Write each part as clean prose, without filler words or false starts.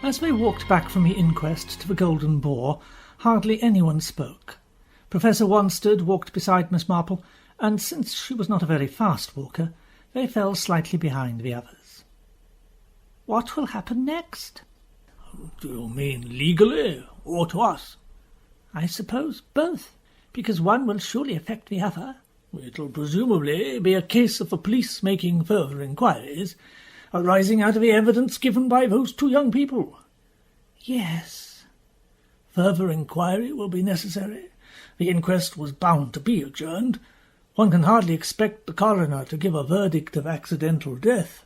As we walked back from the inquest to the Golden Boar, hardly anyone spoke. Professor Wanstead walked beside Miss Marple, and since she was not a very fast walker, they fell slightly behind the others. "What will happen next?" "Do you mean legally, or to us?" "I suppose both, because one will surely affect the other." "It'll presumably be a case of the police making further inquiries, arising out of the evidence given by those two young people." "Yes." "Further inquiry will be necessary. The inquest was bound to be adjourned. One can hardly expect the coroner to give a verdict of accidental death."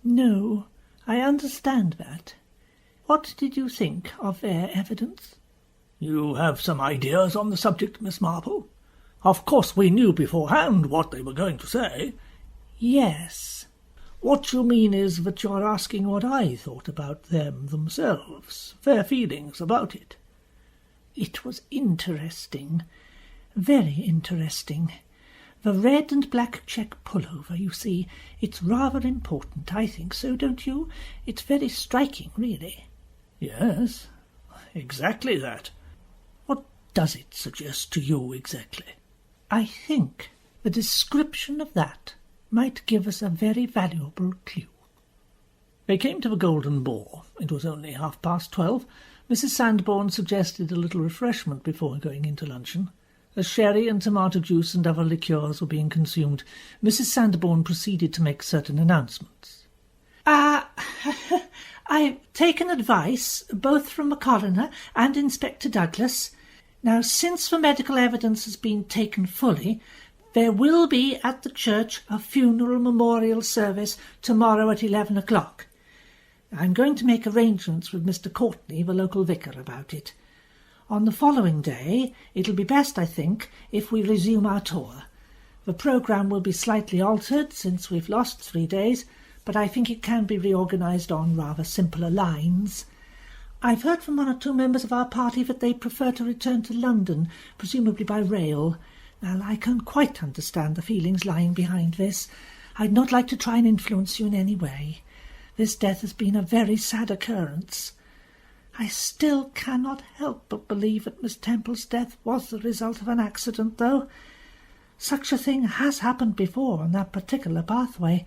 "No, I understand that. What did you think of their evidence?" "You have some ideas on the subject, Miss Marple? Of course we knew beforehand what they were going to say." "Yes." "What you mean is that you're asking what I thought about them themselves, their feelings about it." "It was interesting, very interesting. The red and black check pullover, you see, it's rather important, I think so, don't you? It's very striking, really." "Yes, exactly that. What does it suggest to you exactly?" "I think the description of that might give us a very valuable clue." They came to the Golden Boar. It was only 12:30. Mrs. Sandbourne suggested a little refreshment before going into luncheon. As sherry and tomato juice and other liqueurs were being consumed, Mrs. Sandbourne proceeded to make certain announcements. I've taken advice, both from the coroner and Inspector Douglas. Now, since the medical evidence has been taken fully, there will be at the church a funeral memorial service tomorrow at 11 o'clock. I'm going to make arrangements with Mr. Courtney, the local vicar, about it. On the following day, it'll be best, I think, if we resume our tour. The programme will be slightly altered, since we've lost 3 days, but I think it can be reorganised on rather simpler lines. I've heard from 1 or 2 members of our party that they prefer to return to London, presumably by rail. Now, I can quite understand the feelings lying behind this. I'd not like to try and influence you in any way. This death has been a very sad occurrence. I still cannot help but believe that Miss Temple's death was the result of an accident, though. Such a thing has happened before on that particular pathway.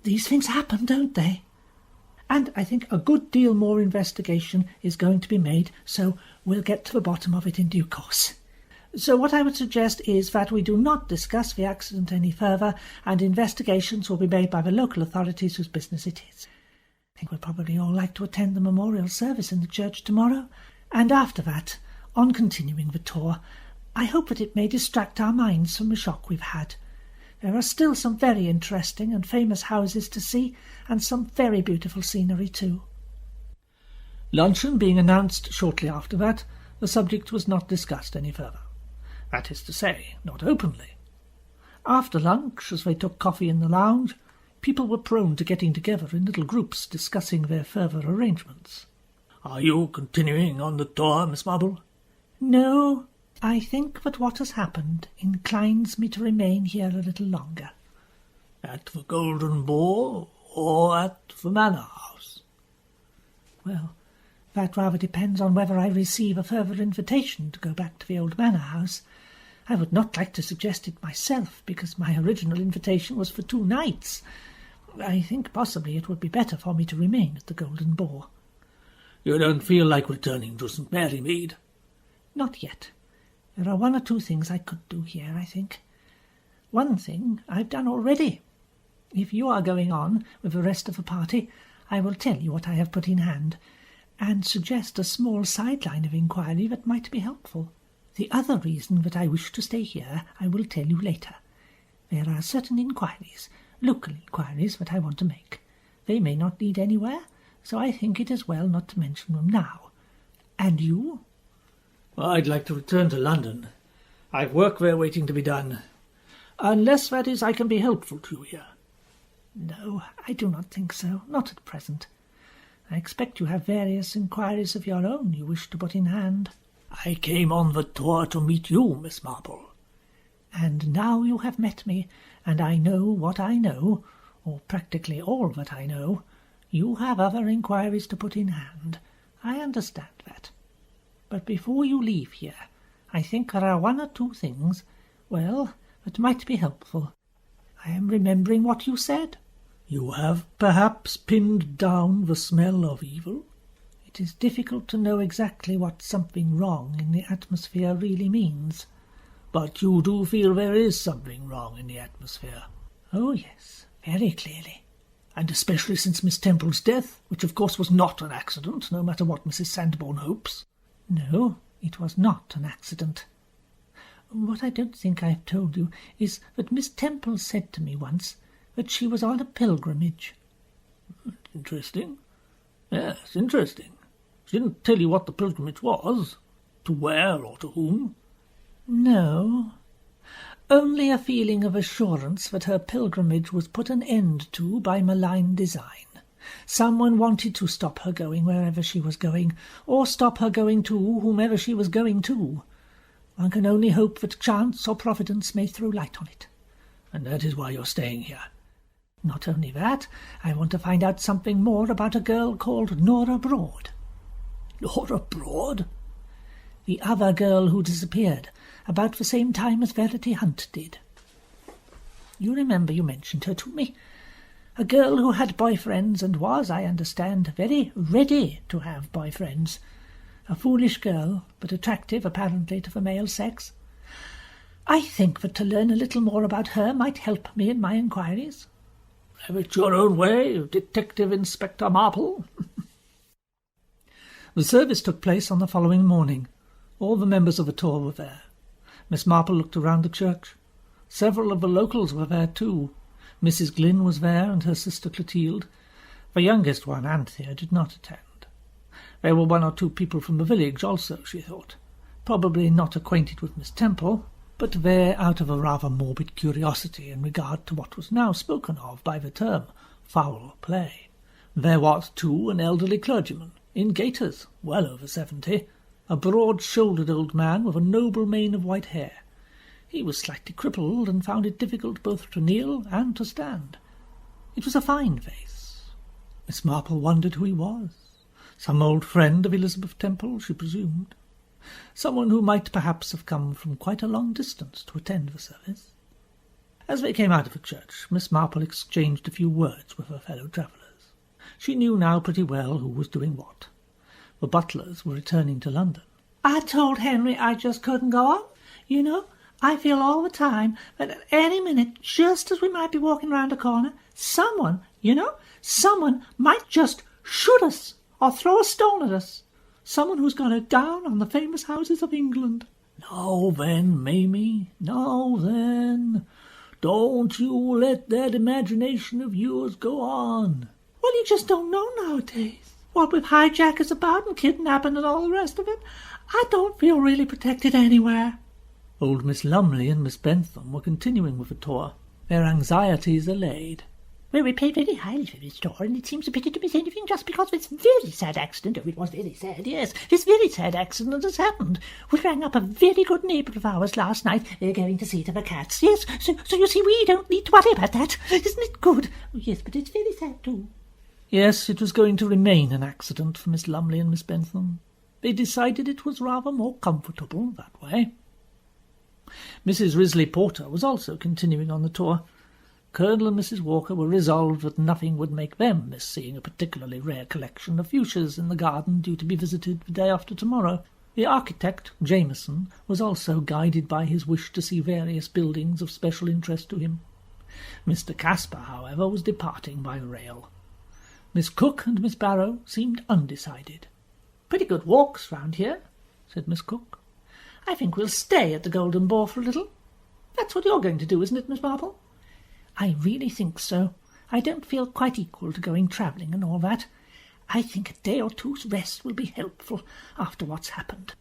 These things happen, don't they? And I think a good deal more investigation is going to be made, so we'll get to the bottom of it in due course. So what I would suggest is that we do not discuss the accident any further, and investigations will be made by the local authorities whose business it is. I think we'll probably all like to attend the memorial service in the church tomorrow, and after that, on continuing the tour, I hope that it may distract our minds from the shock we've had. There are still some very interesting and famous houses to see, and some very beautiful scenery too." Luncheon being announced shortly after that, the subject was not discussed any further. That is to say, not openly. After lunch, as they took coffee in the lounge, people were prone to getting together in little groups discussing their further arrangements. "Are you continuing on the tour, Miss Marple?" "No, I think that what has happened inclines me to remain here a little longer. At the Golden Boar or at the Manor House? Well, that rather depends on whether I receive a further invitation to go back to the old Manor House. I would not like to suggest it myself, because my original invitation was for 2 nights. I think possibly it would be better for me to remain at the Golden Boar. You don't feel like returning to St. Mary Mead? Not yet. There are 1 or 2 things I could do here, I think. One thing I've done already. If you are going on with the rest of the party, I will tell you what I have put in hand, and suggest a small sideline of inquiry that might be helpful. The other reason that I wish to stay here I will tell you later. There are certain inquiries, local inquiries, that I want to make. They may not lead anywhere, so I think it is well not to mention them now. And you? Well, I'd like to return to London. I've work there waiting to be done. Unless, that is, I can be helpful to you here. No, I do not think so, not at present. I expect you have various inquiries of your own you wish to put in hand. I came on the tour to meet you, Miss Marple. And now you have met me, and I know what I know, or practically all that I know. You have other inquiries to put in hand. I understand that. But before you leave here, I think there are 1 or 2 things, well, that might be helpful. I am remembering what you said. You have perhaps pinned down the smell of evil? It is difficult to know exactly what something wrong in the atmosphere really means. But you do feel there is something wrong in the atmosphere? Oh, yes, very clearly. And especially since Miss Temple's death, which of course was not an accident, no matter what Mrs. Sandbourne hopes. No, it was not an accident. What I don't think I have told you is that Miss Temple said to me once that she was on a pilgrimage. Interesting. Yes, interesting. She didn't tell you what the pilgrimage was, to where or to whom? No, only a feeling of assurance that her pilgrimage was put an end to by malign design. Someone wanted to stop her going wherever she was going, or stop her going to whomever she was going to. One can only hope that chance or providence may throw light on it. And that is why you're staying here? Not only that, I want to find out something more about a girl called Nora Broad. Nora Broad? The other girl who disappeared, about the same time as Verity Hunt did. You remember you mentioned her to me. A girl who had boyfriends and was, I understand, very ready to have boyfriends. A foolish girl, but attractive apparently to the male sex. I think that to learn a little more about her might help me in my inquiries. Have it your own way, Detective Inspector Marple. The service took place on the following morning. All the members of the tour were there. Miss Marple looked around the church. Several of the locals were there too. Mrs. Glynn was there, and her sister Clotilde. The youngest one, Anthea, did not attend. There were 1 or 2 people from the village also, she thought. Probably not acquainted with Miss Temple, but there out of a rather morbid curiosity in regard to what was now spoken of by the term foul play. There was, too, an elderly clergyman, in gaiters, well over 70, a broad-shouldered old man with a noble mane of white hair. He was slightly crippled, and found it difficult both to kneel and to stand. It was a fine face. Miss Marple wondered who he was. Some old friend of Elizabeth Temple, she presumed. Someone who might perhaps have come from quite a long distance to attend the service. As they came out of the church, Miss Marple exchanged a few words with her fellow travellers. She knew now pretty well who was doing what. The Butlers were returning to London. I told Henry I just couldn't go on. You know, I feel all the time that at any minute, just as we might be walking round a corner, someone might just shoot us or throw a stone at us. Someone who's gone down on the famous houses of England. Now then, Mamie, now then. Don't you let that imagination of yours go on. Well, you just don't know nowadays. What with hijackers about and kidnapping and all the rest of it, I don't feel really protected anywhere. Old Miss Lumley and Miss Bentham were continuing with the tour, their anxieties allayed. Well, we pay very highly for this store, and it seems a pity to miss anything just because of this very sad accident. Oh, it was very sad, yes. This very sad accident has happened. We rang up a very good neighbour of ours last night. They're going to see to the cats. Yes, so you see, we don't need to worry about that. Isn't it good? Oh, yes, but it's very sad too. Yes, it was going to remain an accident for Miss Lumley and Miss Bentham. They decided it was rather more comfortable that way. Mrs. Risley Porter was also continuing on the tour. Colonel and Mrs. Walker were resolved that nothing would make them miss seeing a particularly rare collection of fuchsias in the garden due to be visited the day after tomorrow. The architect, Jameson, was also guided by his wish to see various buildings of special interest to him. Mr. Casper, however, was departing by rail. Miss Cook and Miss Barrow seemed undecided. "Pretty good walks round here," said Miss Cook. "I think we'll stay at the Golden Boar for a little. That's what you're going to do, isn't it, Miss Marple?" "I really think so. I don't feel quite equal to going travelling and all that. I think a day or two's rest will be helpful after what's happened."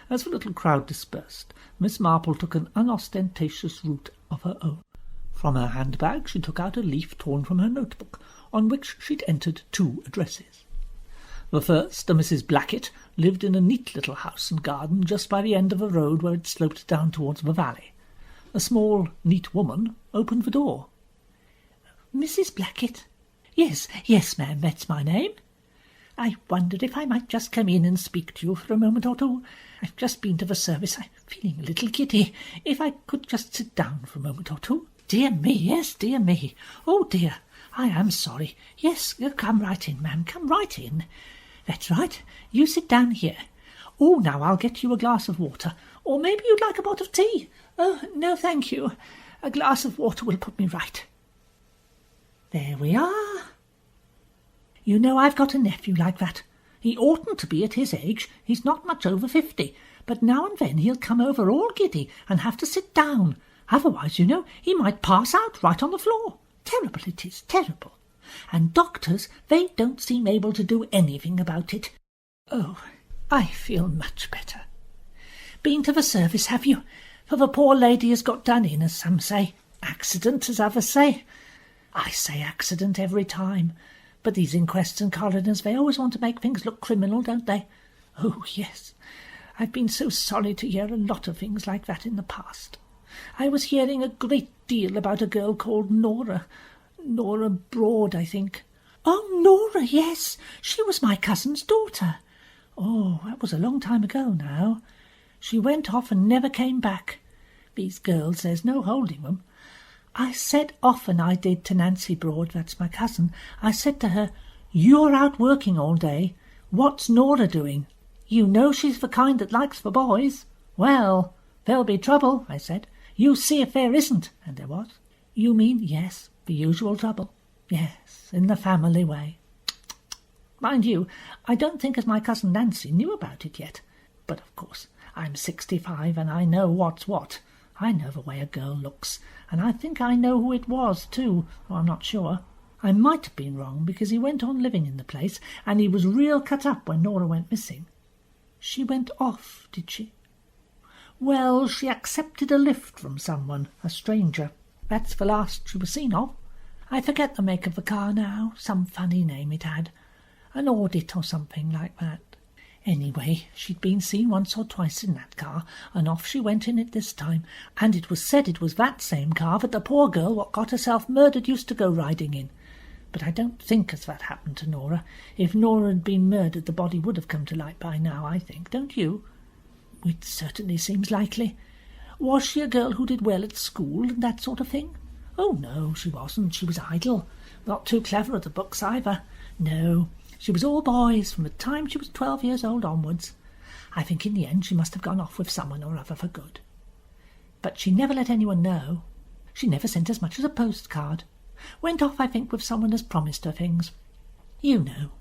As the little crowd dispersed, Miss Marple took an unostentatious route of her own. From her handbag she took out a leaf torn from her notebook, on which she'd entered 2 addresses. The first, a Mrs. Blackett, lived in a neat little house and garden just by the end of a road where it sloped down towards the valley. A small, neat woman opened the door. "Mrs. Blackett?" Yes, ma'am, that's my name. I wondered if I might just come in and speak to you for a moment or two. I've just been to the service. I'm feeling a little giddy. If I could just sit down for a moment or two." "Dear me, yes, dear me. Oh, dear, I am sorry. Yes, come right in, ma'am, come right in. That's right, you sit down here. Oh, now I'll get you a glass of water, or maybe you'd like a pot of tea. Oh, no, thank you. A glass of water will put me right. There we are. You know, I've got a nephew like that. He oughtn't to be at his age. He's not much over 50, but now and then he'll come over all giddy and have to sit down. Otherwise, you know, he might pass out right on the floor. Terrible it is, terrible. And doctors, they don't seem able to do anything about it. Oh, I feel much better. Been to the service, have you? For the poor lady has got done in, as some say. Accident, as others say. I say accident every time. But these inquests and coroners, they always want to make things look criminal, don't they? Oh, yes. I've been so sorry to hear a lot of things like that in the past. I was hearing a great deal about a girl called Nora Broad, I think. Oh, Nora, yes. She was my cousin's daughter. Oh, that was a long time ago now. She went off and never came back. These girls, there's no holding them. I said often, I did, to Nancy Broad, that's my cousin, I said to her, "You're out working all day. What's Nora doing? You know she's the kind that likes the boys." "Well, there'll be trouble," I said. "You see if there isn't." And there was. "You mean?" "Yes, the usual trouble. Yes, in the family way." Mind you, I don't think as my cousin Nancy knew about it yet. But, of course, I'm 65 and I know what's what. I know the way a girl looks, and I think I know who it was, too, though I'm not sure. I might have been wrong, because he went on living in the place, and he was real cut up when Nora went missing. She went off, did she? Well, she accepted a lift from someone, a stranger. That's the last she was seen of. I forget the make of the car now, some funny name it had. An Audit or something like that. Anyway, she'd been seen once or twice in that car, and off she went in it this time, and it was said it was that same car that the poor girl what got herself murdered used to go riding in. But I don't think as that happened to Nora. If Nora had been murdered, the body would have come to light by now, I think, don't you? It certainly seems likely. Was she a girl who did well at school and that sort of thing? Oh, no, she wasn't. She was idle. Not too clever at the books either. No, she was all boys from the time she was 12 years old onwards. I think in the end she must have gone off with someone or other for good. But she never let anyone know. She never sent as much as a postcard. Went off, I think, with someone as promised her things. You know.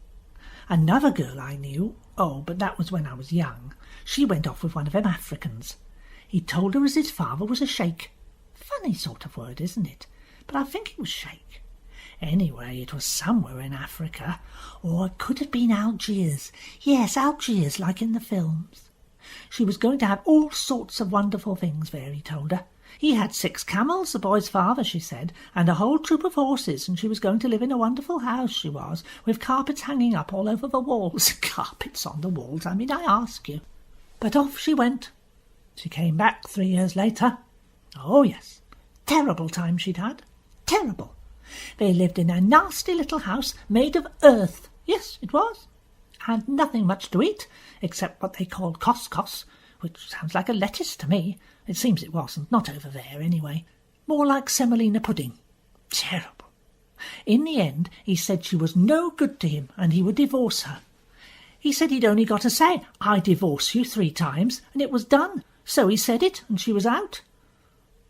Another girl I knew, but that was when I was young, she went off with one of them Africans. He told her as his father was a sheikh. Funny sort of word, isn't it? But I think it was sheikh. Anyway, it was somewhere in Africa, or it could have been Algiers. Yes, Algiers, like in the films. She was going to have all sorts of wonderful things there, he told her. He had 6 camels, the boy's father, she said, and a whole troop of horses, and she was going to live in a wonderful house, she was, with carpets hanging up all over the walls. Carpets on the walls, I mean, I ask you. But off she went. She came back 3 years later. Oh, yes, terrible time she'd had. Terrible. They lived in a nasty little house made of earth. Yes, it was. And nothing much to eat, except what they called couscous, which sounds like a lettuce to me. It seems it wasn't, not over there anyway. More like semolina pudding. Terrible. In the end, he said she was no good to him and he would divorce her. He said he'd only got to say, "I divorce you," 3 times, and it was done. So he said it, and she was out.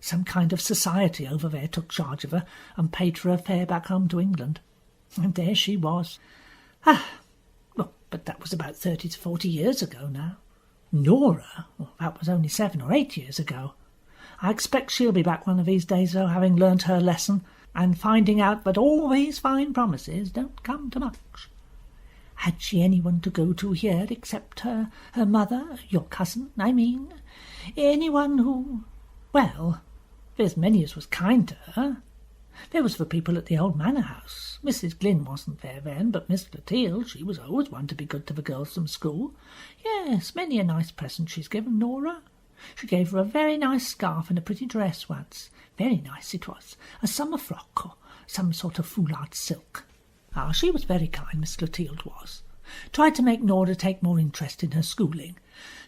Some kind of society over there took charge of her and paid for her fare back home to England. And there she was. Well, but that was about 30 to 40 years ago now. Nora, well, that was only 7 or 8 years ago. I expect she'll be back one of these days, though, having learnt her lesson, and finding out that all these fine promises don't come to much. Had she anyone to go to here except her mother, your cousin, I mean? Anyone who... Well, there's many as was kind to her. There was the people at the old manor house. Mrs. Glynn wasn't there then, but Miss Clotilde, she was always one to be good to the girls from school. Yes, many a nice present she's given Nora. She gave her a very nice scarf and a pretty dress once. Very nice it was. A summer frock, or some sort of foulard silk. She was very kind, Miss Clotilde was. Tried to make Nora take more interest in her schooling.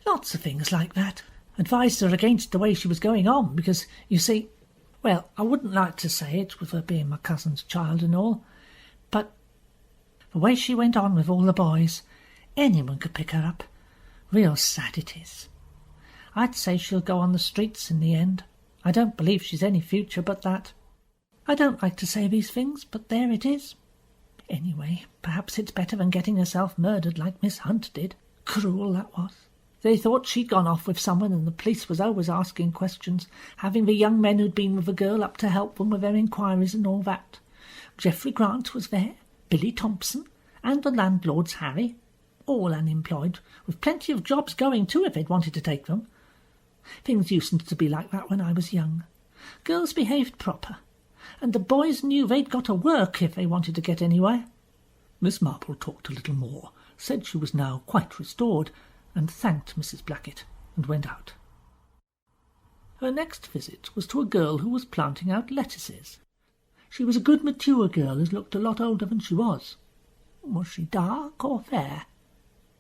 Lots of things like that. Advised her against the way she was going on, because, you see, well, I wouldn't like to say it, with her being my cousin's child and all, but the way she went on with all the boys, anyone could pick her up. Real sad it is. I'd say she'll go on the streets in the end. I don't believe she's any future but that. I don't like to say these things, but there it is. Anyway, perhaps it's better than getting herself murdered like Miss Hunt did. Cruel, that was. They thought she'd gone off with someone, and the police was always asking questions, having the young men who'd been with the girl up to help them with their inquiries and all that. Geoffrey Grant was there, Billy Thompson, and the landlord's Harry, all unemployed, with plenty of jobs going too if they'd wanted to take them. Things used to be like that when I was young. Girls behaved proper, and the boys knew they'd got to work if they wanted to get anywhere. Miss Marple talked a little more, said she was now quite restored, and thanked Mrs. Blackett, and went out. Her next visit was to a girl who was planting out lettuces. She was a good mature girl who looked a lot older than she was. Was she dark or fair?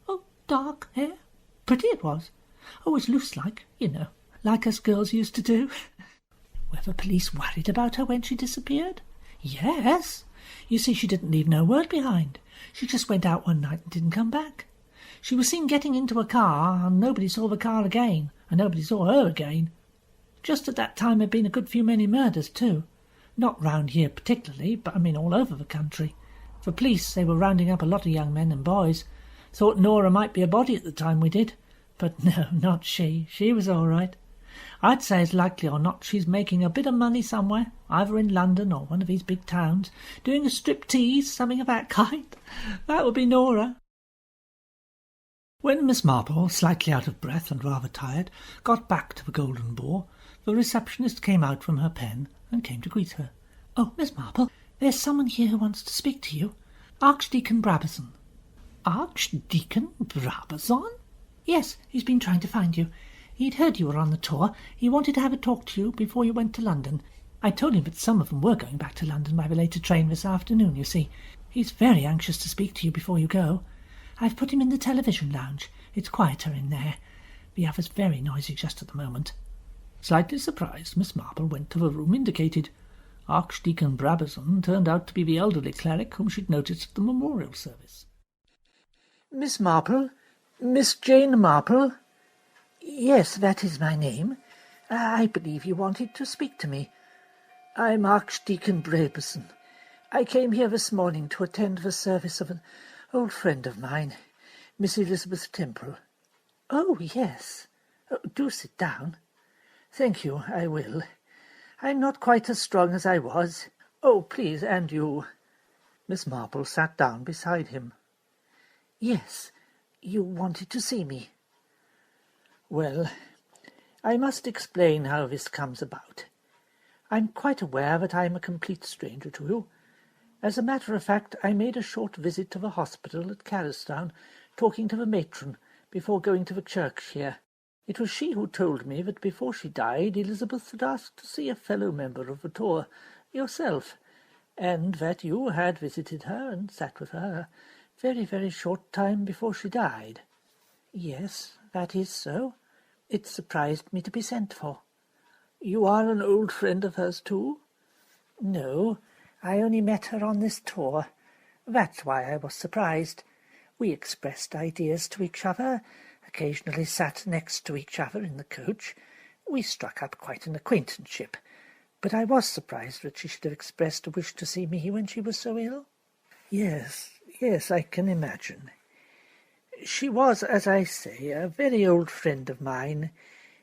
Oh, dark hair. Pretty it was. Always loose-like, you know, like us girls used to do. Were the police worried about her when she disappeared? Yes. You see, she didn't leave no word behind. She just went out one night and didn't come back. She was seen getting into a car, and nobody saw the car again, and nobody saw her again. Just at that time there'd been a good few many murders, too. Not round here particularly, but I mean all over the country. The police, they were rounding up a lot of young men and boys. Thought Nora might be a body at the time we did. But no, not she. She was all right. I'd say as likely or not she's making a bit of money somewhere, either in London or one of these big towns, doing a striptease, something of that kind. That would be Nora. When Miss Marple, slightly out of breath and rather tired, got back to the Golden Boar, the receptionist came out from her pen and came to greet her. "Oh, Miss Marple, there's someone here who wants to speak to you. Archdeacon Brabazon." "Archdeacon Brabazon?" "Yes, he's been trying to find you. He'd heard you were on the tour. He wanted to have a talk to you before you went to London. I told him that some of them were going back to London by the later train this afternoon, you see. He's very anxious to speak to you before you go. I've put him in the television lounge. It's quieter in there. The other's very noisy just at the moment." Slightly surprised, Miss Marple went to the room indicated. Archdeacon Brabazon turned out to be the elderly cleric whom she'd noticed at the memorial service. "Miss Marple? Miss Jane Marple?" "Yes, that is my name. I believe you wanted to speak to me. I'm Archdeacon Brabazon. I came here this morning to attend the service of an old friend of mine, Miss Elizabeth Temple." "Oh, yes. Do sit down." "Thank you, I will. I'm not quite as strong as I was. Oh, please, and you." Miss Marple sat down beside him. "Yes, you wanted to see me." "Well, I must explain how this comes about. I'm quite aware that I'm a complete stranger to you. As a matter of fact, I made a short visit to the hospital at Carristown, talking to the matron, before going to the church here. It was she who told me that before she died Elizabeth had asked to see a fellow member of the tour, yourself, and that you had visited her and sat with her a very, very short time before she died. Yes, that is so. It surprised me to be sent for. You are an old friend of hers too? No, I only met her on this tour. That's why I was surprised. We expressed ideas to each other, occasionally sat next to each other in the coach. We struck up quite an acquaintanceship, but I was surprised that she should have expressed a wish to see me when she was so ill. Yes, I can imagine. She was, as I say, a very old friend of mine.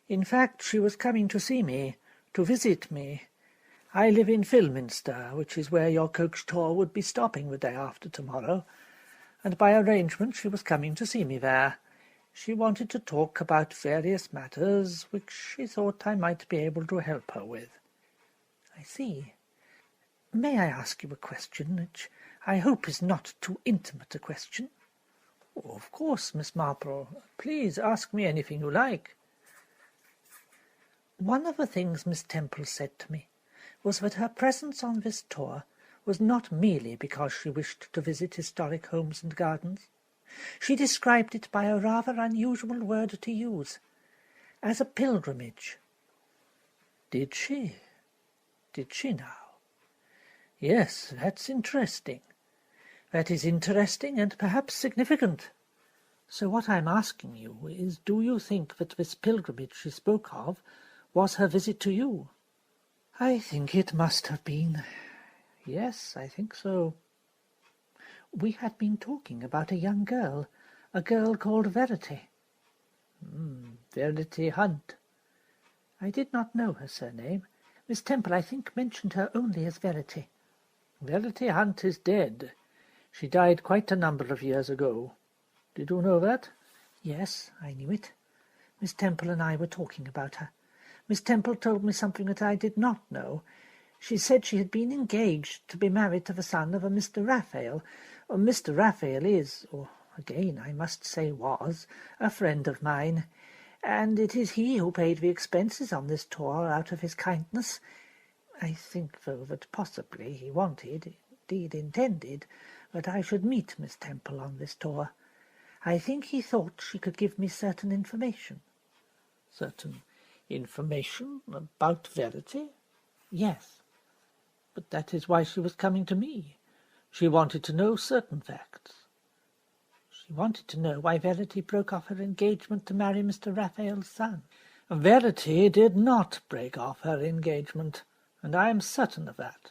In fact, she was coming to see me, to visit me. I live in Filminster, which is where your coach tour would be stopping the day after tomorrow, and by arrangement she was coming to see me there. She wanted to talk about various matters which she thought I might be able to help her with. I see. May I ask you a question, which I hope is not too intimate a question? Oh, of course, Miss Marple. Please ask me anything you like. One of the things Miss Temple said to me was that her presence on this tour was not merely because she wished to visit historic homes and gardens. She described it by a rather unusual word to use, as a pilgrimage. Did she? Did she now? Yes, that's interesting. That is interesting and perhaps significant. So what I'm asking you is, do you think that this pilgrimage she spoke of was her visit to you? I think it must have been. Yes, I think so. We had been talking about a young girl, a girl called Verity. Verity Hunt. I did not know her surname. Miss Temple, I think, mentioned her only as Verity. Verity Hunt is dead. She died quite a number of years ago. Did you know that? Yes, I knew it. Miss Temple and I were talking about her. Miss Temple told me something that I did not know. She said she had been engaged to be married to the son of a Mr. Raphael. Mr. Raphael is, or again I must say was, a friend of mine, and it is he who paid the expenses on this tour out of his kindness. I think, though, that possibly he wanted, indeed intended, that I should meet Miss Temple on this tour. I think he thought she could give me certain information. Certain information about Verity? Yes. But that is why she was coming to me. She wanted to know certain facts. She wanted to know why Verity broke off her engagement to marry Mr. Raphael's son. Verity did not break off her engagement, and I am certain of that.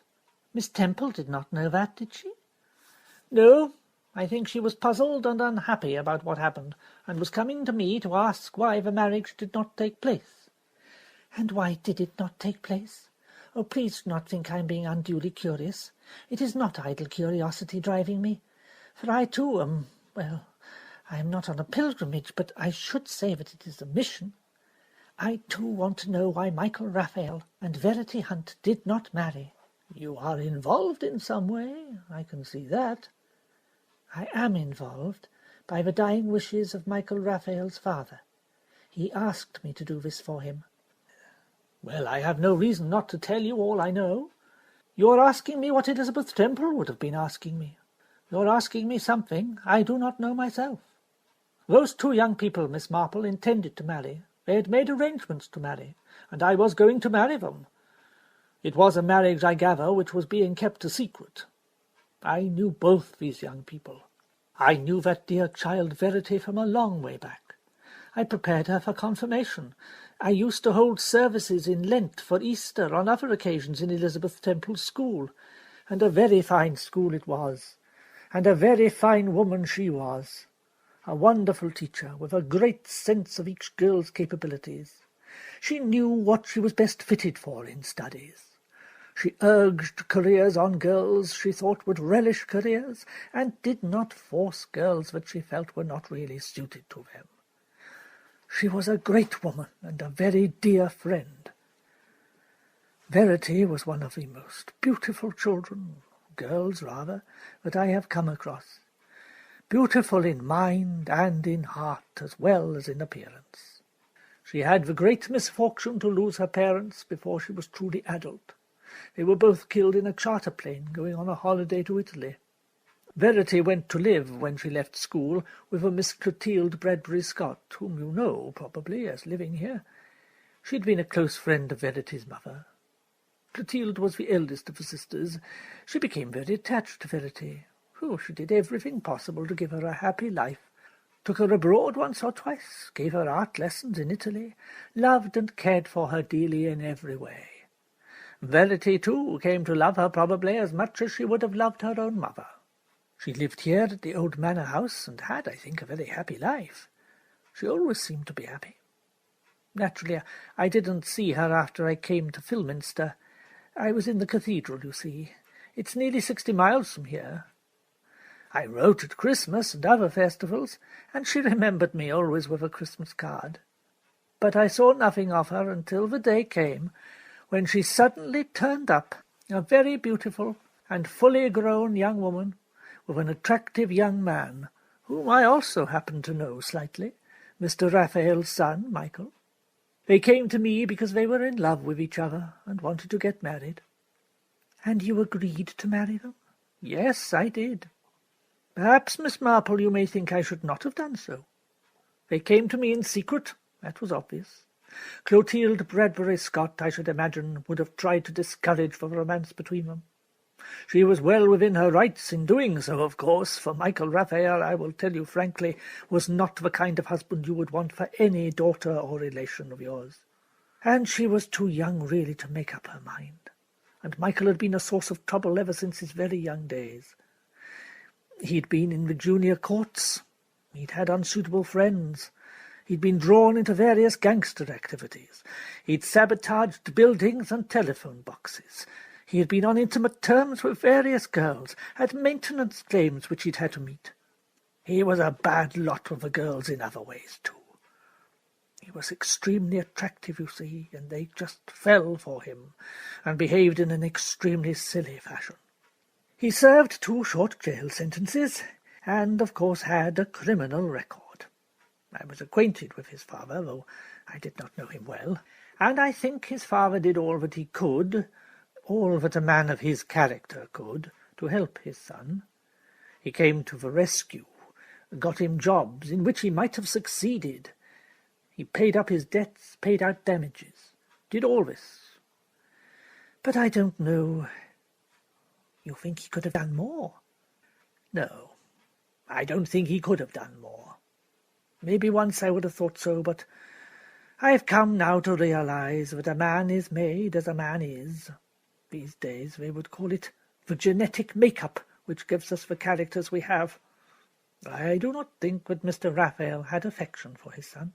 Miss Temple did not know that, did she? No, I think she was puzzled and unhappy about what happened, and was coming to me to ask why the marriage did not take place. And why did it not take place? Oh, please do not think I am being unduly curious. It is not idle curiosity driving me, for I too am, well, I am not on a pilgrimage, but I should say that it is a mission. I too want to know why Michael Raphael and Verity Hunt did not marry. You are involved in some way, I can see that. I am involved by the dying wishes of Michael Raphael's father. He asked me to do this for him. Well, I have no reason not to tell you all I know. You are asking me what Elizabeth Temple would have been asking me. You are asking me something I do not know myself. Those two young people, Miss Marple, intended to marry. They had made arrangements to marry, and I was going to marry them. It was a marriage, I gather, which was being kept a secret. I knew both these young people. I knew that dear child Verity from a long way back. I prepared her for confirmation. I used to hold services in Lent for Easter on other occasions in Elizabeth Temple's school, and a very fine school it was, and a very fine woman she was, a wonderful teacher with a great sense of each girl's capabilities. She knew what she was best fitted for in studies. She urged careers on girls she thought would relish careers, and did not force girls that she felt were not really suited to them. She was a great woman and a very dear friend. Verity was one of the most beautiful children, girls rather, that I have come across. Beautiful in mind and in heart as well as in appearance. She had the great misfortune to lose her parents before she was truly adult. They were both killed in a charter plane going on a holiday to Italy. Verity went to live, when she left school, with a Miss Clotilde Bradbury Scott, whom you know, probably, as living here. She'd been a close friend of Verity's mother. Clotilde was the eldest of the sisters. She became very attached to Verity. Oh, she did everything possible to give her a happy life. Took her abroad once or twice, gave her art lessons in Italy, loved and cared for her dearly in every way. Verity, too, came to love her probably as much as she would have loved her own mother. She lived here at the old manor house, and had, I think, a very happy life. She always seemed to be happy. Naturally, I didn't see her after I came to Philminster. I was in the cathedral, you see. It's nearly 60 miles from here. I wrote at Christmas and other festivals, and she remembered me always with a Christmas card. But I saw nothing of her until the day came when she suddenly turned up, a very beautiful and fully grown young woman, with an attractive young man, whom I also happened to know slightly, Mr. Raphael's son, Michael. They came to me because they were in love with each other and wanted to get married. And you agreed to marry them? Yes, I did. Perhaps, Miss Marple, you may think I should not have done so. They came to me in secret, that was obvious. Clotilde Bradbury Scott, I should imagine, would have tried to discourage the romance between them. She was well within her rights in doing so, of course, for Michael Raphael, I will tell you frankly, was not the kind of husband you would want for any daughter or relation of yours. And she was too young really to make up her mind, and Michael had been a source of trouble ever since his very young days. He'd been in the junior courts, he'd had unsuitable friends, he'd been drawn into various gangster activities, he'd sabotaged buildings and telephone boxes, he had been on intimate terms with various girls, had maintenance claims which he'd had to meet. He was a bad lot with the girls in other ways, too. He was extremely attractive, you see, and they just fell for him, and behaved in an extremely silly fashion. He served 2 short jail sentences, and, of course, had a criminal record. I was acquainted with his father, though I did not know him well, and I think his father did all that he could, all that a man of his character could, to help his son. He came to the rescue, got him jobs in which he might have succeeded. He paid up his debts, paid out damages, did all this. But I don't know. You think he could have done more? No, I don't think he could have done more. Maybe once I would have thought so, but I've come now to realize that a man is made as a man is. These days they would call it the genetic make-up which gives us the characters we have. I do not think that Mr. Raphael had affection for his son.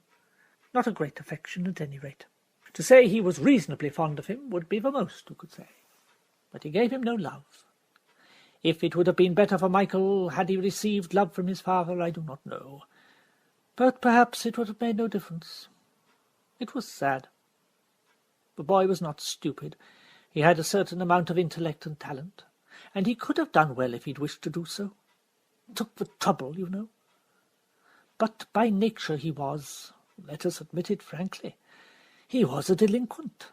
Not a great affection, at any rate. To say he was reasonably fond of him would be the most you could say. But he gave him no love. If it would have been better for Michael had he received love from his father, I do not know. But perhaps it would have made no difference. It was sad. The boy was not stupid. He had a certain amount of intellect and talent, and he could have done well if he'd wished to do so. Took the trouble, you know. But by nature he was, let us admit it frankly, he was a delinquent.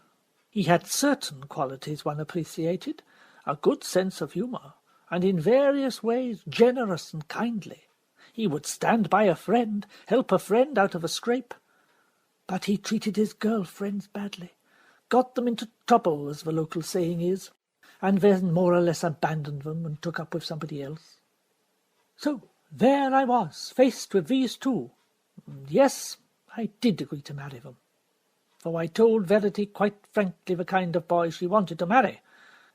He had certain qualities one appreciated, a good sense of humour, and in various ways generous and kindly. He would stand by a friend, help a friend out of a scrape. But he treated his girl-friends badly, got them into trouble, as the local saying is, and then more or less abandoned them and took up with somebody else. So there I was, faced with these two. And yes, I did agree to marry them, though I told Verity quite frankly the kind of boy she wanted to marry,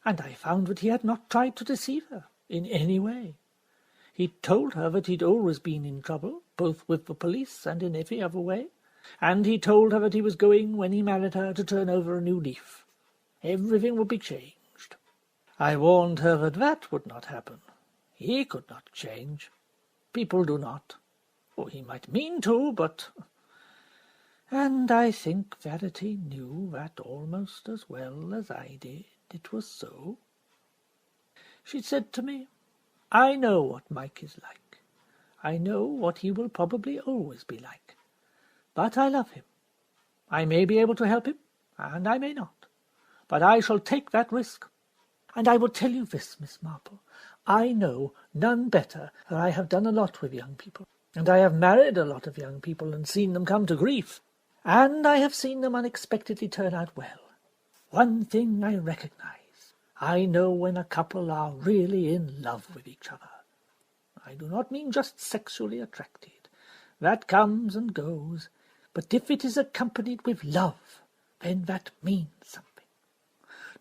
and I found that he had not tried to deceive her in any way. He told her that he'd always been in trouble, both with the police and in every other way, and he told her that he was going, when he married her, to turn over a new leaf. Everything would be changed. I warned her that that would not happen. He could not change. People do not. Oh, he might mean to, but And I think Verity knew that almost as well as I did it was so. She said to me, "I know what Mike is like. I know what he will probably always be like. But I love him. I may be able to help him, and I may not. But I shall take that risk. And I will tell you this, Miss Marple, I know none better, for I have done a lot with young people, and I have married a lot of young people and seen them come to grief, and I have seen them unexpectedly turn out well. One thing I recognize. I know when a couple are really in love with each other. I do not mean just sexually attracted. That comes and goes. But if it is accompanied with love, then that means something.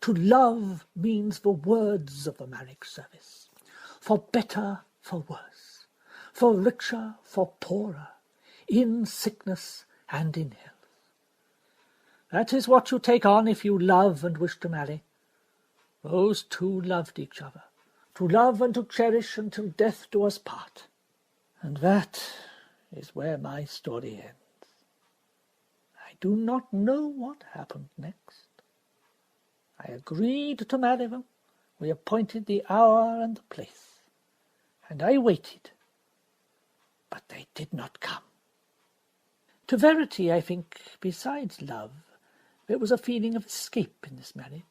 To love means the words of the marriage service. For better, for worse. For richer, for poorer. In sickness and in health. That is what you take on if you love and wish to marry. Those two loved each other, to love and to cherish until death do us part. And that is where my story ends. I do not know what happened next. I agreed to marry them. We appointed the hour and the place. And I waited. But they did not come. To Verity, I think, besides love, there was a feeling of escape in this marriage.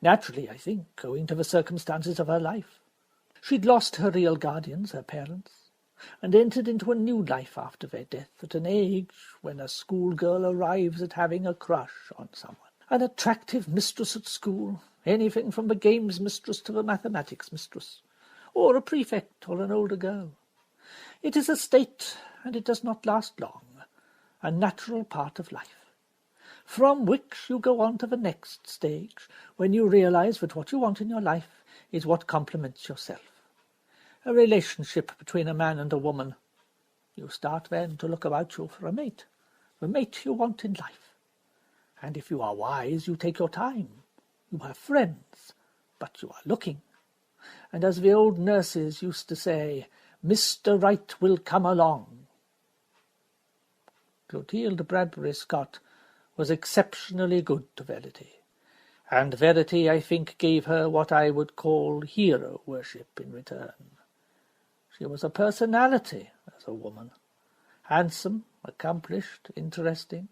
Naturally, I think, owing to the circumstances of her life. She'd lost her real guardians, her parents, and entered into a new life after their death at an age when a schoolgirl arrives at having a crush on someone. An attractive mistress at school, anything from the games mistress to the mathematics mistress, or a prefect or an older girl. It is a state, and it does not last long, a natural part of life, from which you go on to the next stage, when you realize that what you want in your life is what complements yourself. A relationship between a man and a woman. You start then to look about you for a mate, the mate you want in life. And if you are wise, you take your time. You have friends, but you are looking. And as the old nurses used to say, Mr. Right will come along. Clotilde Bradbury Scott was exceptionally good to Verity, and Verity, I think, gave her what I would call hero worship in return. She was a personality as a woman, handsome, accomplished, interesting,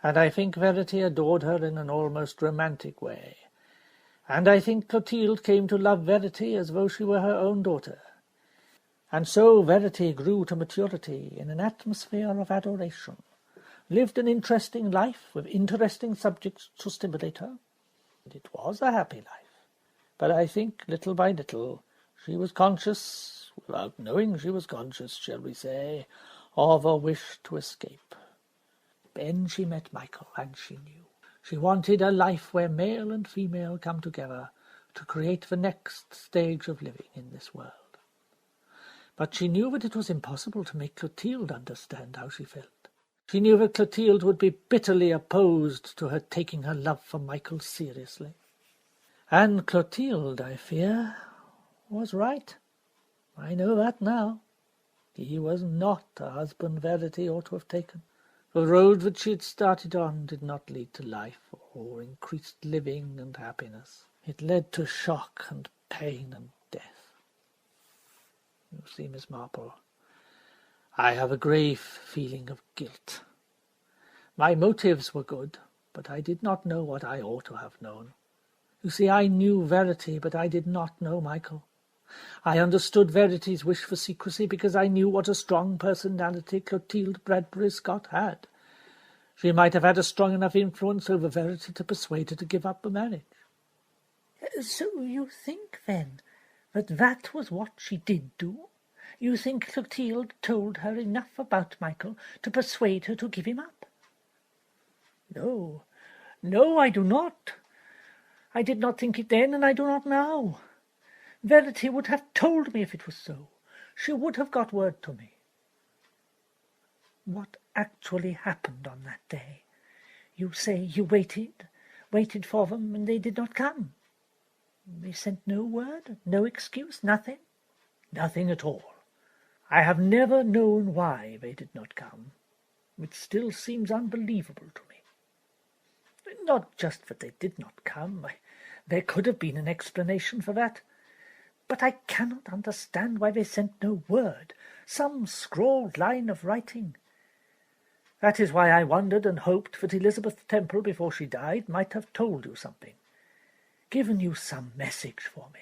and I think Verity adored her in an almost romantic way, and I think Clotilde came to love Verity as though she were her own daughter. And so Verity grew to maturity in an atmosphere of adoration, lived an interesting life with interesting subjects to stimulate her. And it was a happy life. But I think, little by little, she was conscious, without knowing she was conscious, shall we say, of a wish to escape. Then she met Michael, and she knew. She wanted a life where male and female come together to create the next stage of living in this world. But she knew that it was impossible to make Clotilde understand how she felt. She knew that Clotilde would be bitterly opposed to her taking her love for Michael seriously. And Clotilde, I fear, was right. I know that now. He was not a husband Verity ought to have taken. The road that she had started on did not lead to life or increased living and happiness. It led to shock and pain and death. You see, Miss Marple, I have a grave feeling of guilt. My motives were good, but I did not know what I ought to have known. You see, I knew Verity, but I did not know Michael. I understood Verity's wish for secrecy because I knew what a strong personality Clotilde Bradbury Scott had. She might have had a strong enough influence over Verity to persuade her to give up the marriage. So you think, then, that was what she did do? You think Clotilde told her enough about Michael to persuade her to give him up? No, I do not. I did not think it then, and I do not now. Verity would have told me if it was so. She would have got word to me. What actually happened on that day? You say you waited for them, and they did not come. They sent no word, no excuse, nothing? Nothing at all. I have never known why they did not come. It still seems unbelievable to me. Not just that they did not come. There could have been an explanation for that. But I cannot understand why they sent no word, some scrawled line of writing. That is why I wondered and hoped that Elizabeth Temple, before she died, might have told you something, given you some message for me.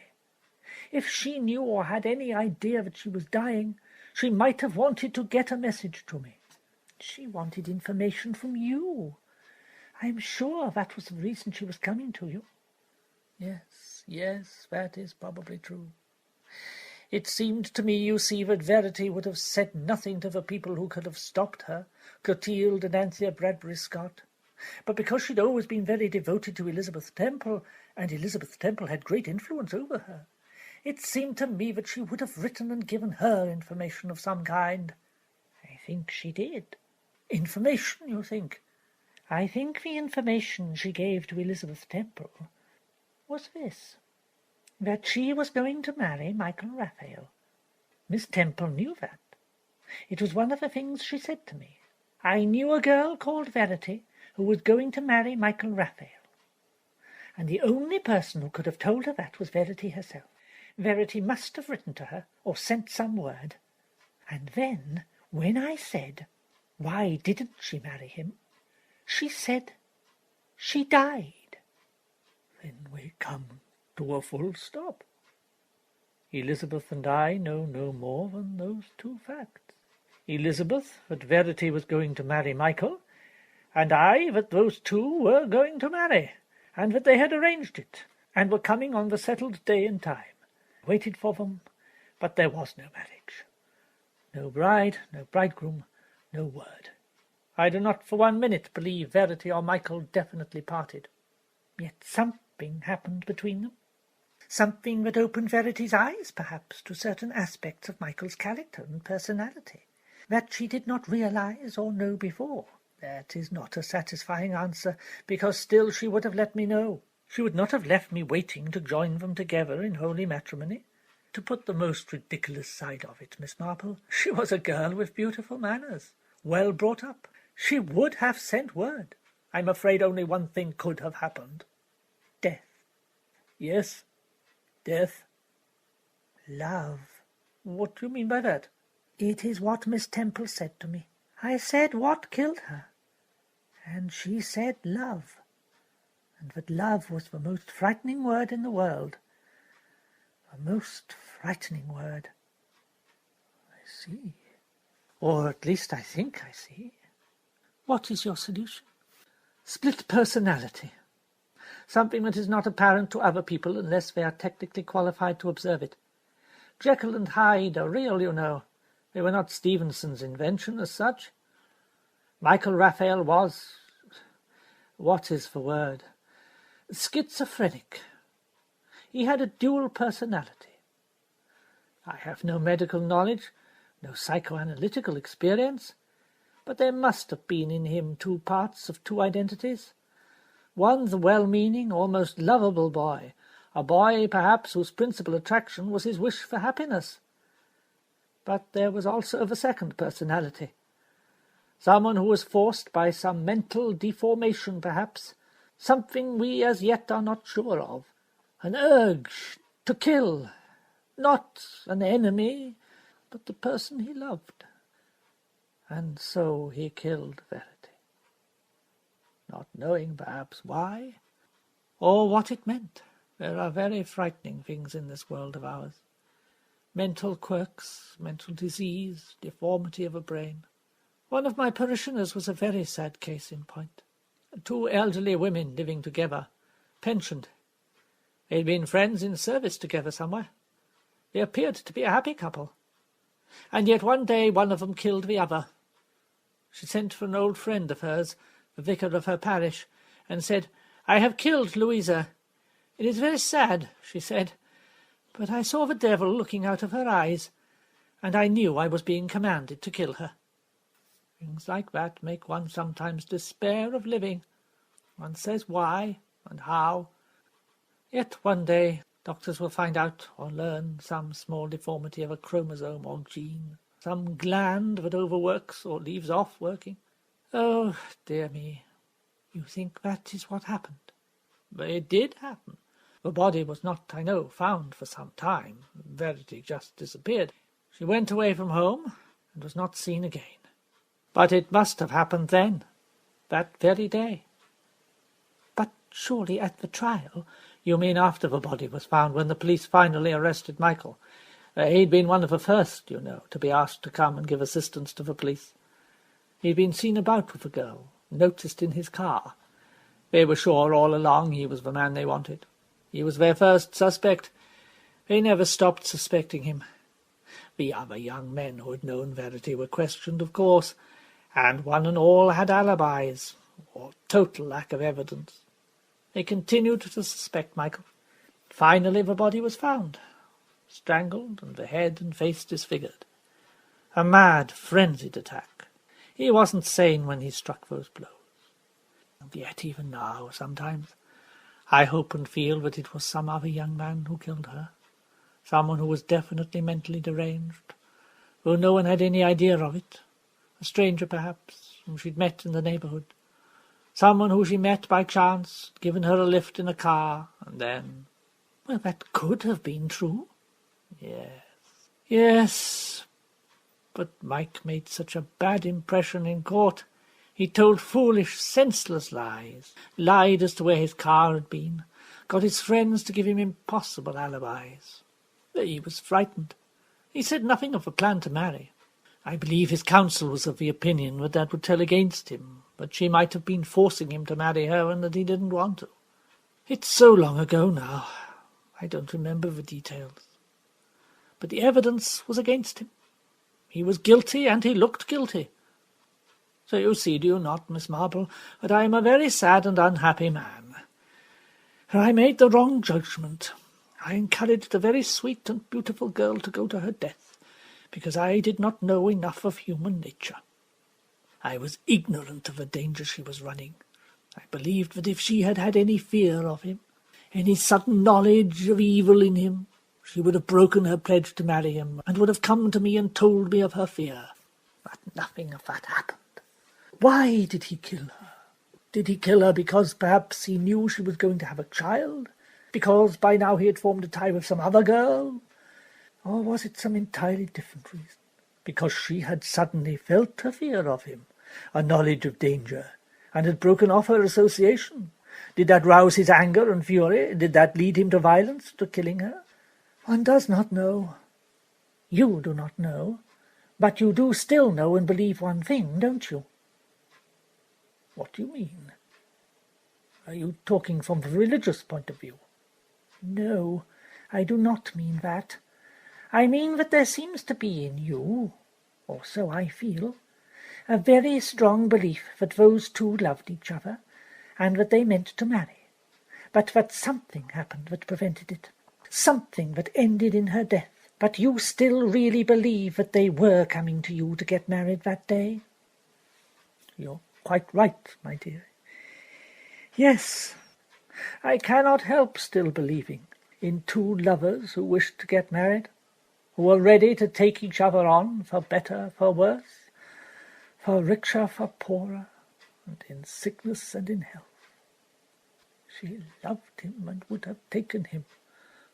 If she knew or had any idea that she was dying, she might have wanted to get a message to me. She wanted information from you. I am sure that was the reason she was coming to you. Yes, that is probably true. It seemed to me, you see, that Verity would have said nothing to the people who could have stopped her, Clotilde and Anthea Bradbury Scott. But because she'd always been very devoted to Elizabeth Temple, and Elizabeth Temple had great influence over her, it seemed to me that she would have written and given her information of some kind. I think she did. Information, you think? I think the information she gave to Elizabeth Temple was this, that she was going to marry Michael Raphael. Miss Temple knew that. It was one of the things she said to me. I knew a girl called Verity who was going to marry Michael Raphael. And the only person who could have told her that was Verity herself. Verity must have written to her or sent some word. And then, when I said, why didn't she marry him, she said she died. Then we come to a full stop. Elizabeth and I know no more than those two facts. Elizabeth, that Verity was going to marry Michael, and I, that those two were going to marry, and that they had arranged it, and were coming on the settled day and time. Waited for them, but there was no marriage. No bride, no bridegroom, no word. I do not for 1 minute believe Verity or Michael definitely parted. Yet something happened between them. Something that opened Verity's eyes, perhaps, to certain aspects of Michael's character and personality, that she did not realize or know before. That is not a satisfying answer, because still she would have let me know. She would not have left me waiting to join them together in holy matrimony. To put the most ridiculous side of it, Miss Marple, she was a girl with beautiful manners, well brought up. She would have sent word. I'm afraid only one thing could have happened. Death. Yes, death. Love. What do you mean by that? It is what Miss Temple said to me. I said what killed her, and she said love, and that love was the most frightening word in the world. The most frightening word. I see. Or at least I think I see. What is your solution? Split personality. Something that is not apparent to other people unless they are technically qualified to observe it. Jekyll and Hyde are real, you know. They were not Stevenson's invention as such. Michael Raphael was, what is the word? Schizophrenic. He had a dual personality. I have no medical knowledge, no psychoanalytical experience, but there must have been in him two parts of two identities. One, the well-meaning, almost lovable boy, a boy, perhaps, whose principal attraction was his wish for happiness. But there was also the second personality, someone who was forced by some mental deformation, perhaps, something we as yet are not sure of, an urge to kill, not an enemy, but the person he loved. And so he killed Verity, not knowing perhaps why, or what it meant. There are very frightening things in this world of ours. Mental quirks, mental disease, deformity of a brain. One of my parishioners was a very sad case in point. Two elderly women living together, pensioned. They'd been friends in service together somewhere. They appeared to be a happy couple. And yet one day one of them killed the other. She sent for an old friend of hers, the vicar of her parish, and said, "I have killed Louisa. It is very sad," she said, "but I saw the devil looking out of her eyes, and I knew I was being commanded to kill her." Things like that make one sometimes despair of living. One says why and how. Yet one day doctors will find out or learn some small deformity of a chromosome or gene, some gland that overworks or leaves off working. Oh, dear me. You think that is what happened? It did happen. The body was not, I know, found for some time. Verity just disappeared. She went away from home and was not seen again. But it must have happened then, that very day. But surely at the trial... You mean after the body was found, when the police finally arrested Michael? He'd been one of the first, you know, to be asked to come and give assistance to the police. He'd been seen about with the girl, noticed in his car. They were sure all along he was the man they wanted. He was their first suspect. They never stopped suspecting him. The other young men who had known Verity were questioned, of course, and one and all had alibis, or total lack of evidence. They continued to suspect Michael. Finally the body was found, strangled and the head and face disfigured. A mad, frenzied attack. He wasn't sane when he struck those blows. And yet even now, sometimes, I hope and feel that it was some other young man who killed her, someone who was definitely mentally deranged, though no one had any idea of it, a stranger perhaps, whom she'd met in the neighbourhood, someone who she met by chance, given her a lift in a car, and then... Well, that could have been true. Yes, but Mike made such a bad impression in court. He told foolish, senseless lies, lied as to where his car had been, got his friends to give him impossible alibis. He was frightened. He said nothing of a plan to marry. I believe his counsel was of the opinion that that would tell against him, that she might have been forcing him to marry her and that he didn't want to. It's so long ago now, I don't remember the details. But the evidence was against him. He was guilty, and he looked guilty. So you see, do you not, Miss Marple, that I am a very sad and unhappy man. For I made the wrong judgment. I encouraged a very sweet and beautiful girl to go to her death, because I did not know enough of human nature. I was ignorant of the danger she was running. I believed that if she had had any fear of him, any sudden knowledge of evil in him, she would have broken her pledge to marry him, and would have come to me and told me of her fear. But nothing of that happened. Why did he kill her? Did he kill her because perhaps he knew she was going to have a child? Because by now he had formed a tie with some other girl? Or was it some entirely different reason? Because she had suddenly felt a fear of him, a knowledge of danger, and had broken off her association? Did that rouse his anger and fury? Did that lead him to violence, to killing her? One does not know. You do not know, but you do still know and believe one thing, don't you? What do you mean? Are you talking from the religious point of view? No, I do not mean that. I mean that there seems to be in you, or so I feel, a very strong belief that those two loved each other, and that they meant to marry, but that something happened that prevented it, something that ended in her death. But you still really believe that they were coming to you to get married that day? You're quite right, my dear. Yes, I cannot help still believing in two lovers who wished to get married, who were ready to take each other on, for better, for worse, for richer, for poorer, and in sickness and in health. She loved him and would have taken him,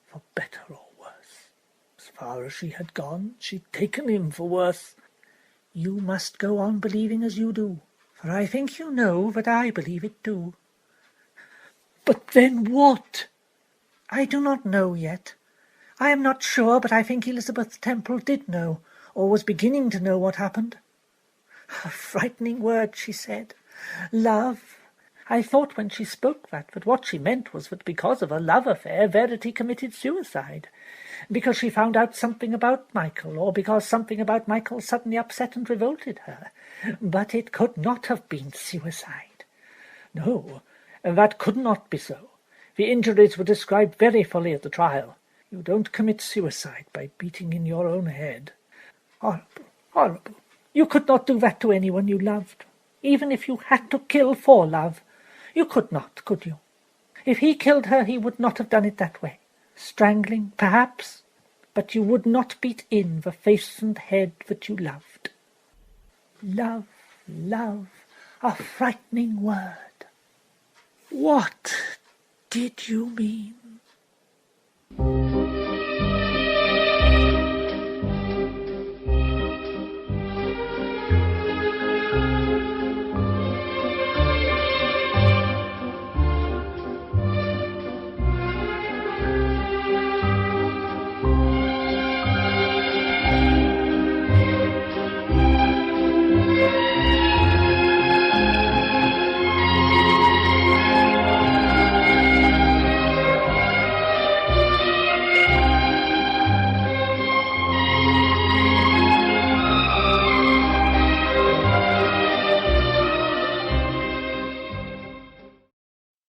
for better or worse. As far as she had gone, she'd taken him for worse. You must go on believing as you do, for I think you know that I believe it too. But then what? I do not know yet. I am not sure, but I think Elizabeth Temple did know, or was beginning to know what happened. A frightening word, she said. Love. I thought when she spoke that what she meant was that because of a love affair Verity committed suicide, because she found out something about Michael, or because something about Michael suddenly upset and revolted her. But it could not have been suicide. No, that could not be so. The injuries were described very fully at the trial. You don't commit suicide by beating in your own head. Horrible, horrible. You could not do that to anyone you loved, even if you had to kill for love. You could not, could you? If he killed her, he would not have done it that way. Strangling, perhaps, but you would not beat in the face and head that you loved. Love, love. a frightening word. What did you mean?